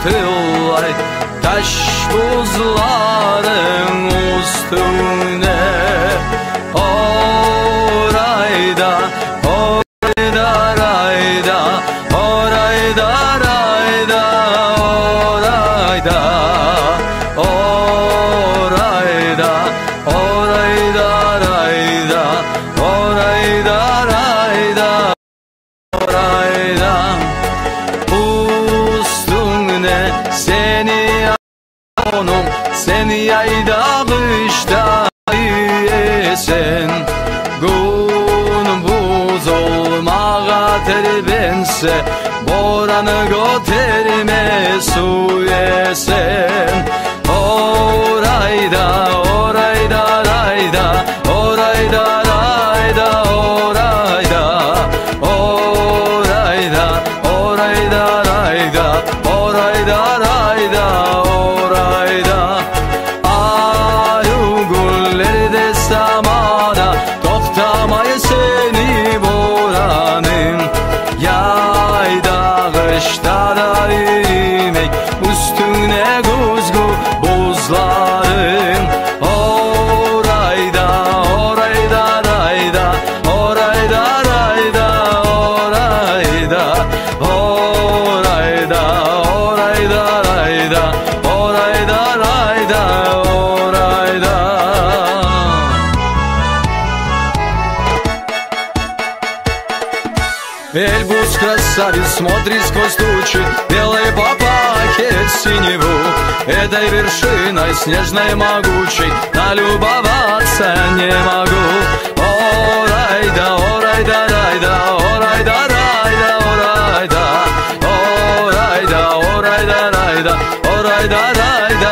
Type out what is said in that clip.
atılay taş buzların üstüne. Orayda, orayda, rayda, orayda, rayda, orayda, orayda, orayda, rayda, orayda, rayda, orayda. Üstüne seni onun, seni yayda kışta yesen. Gün buz olmağa terbense, boranı götürme su yesen. Orayda, orayda, rayda, orayda, rayda, orayda, orayda, orayda, rayda, orayda, rayda, orayda. Ayu gülleri de samada, toktamayı seni boranın. Yayda kışta da yemek, üstüne kuzgu buzların. Orayda, orayda, rayda, orayda, rayda, orayda, orayda, orayda, rayda, orayda, rayda, orayda. Эльбус красавец смотрит сквозь тучи, белый папахет синеву. Этой вершиной снежной могучей налюбоваться не могу. Орайда, орайда, райда, орайда, райда, орайда, орайда, орайда, райда, орайда, райда,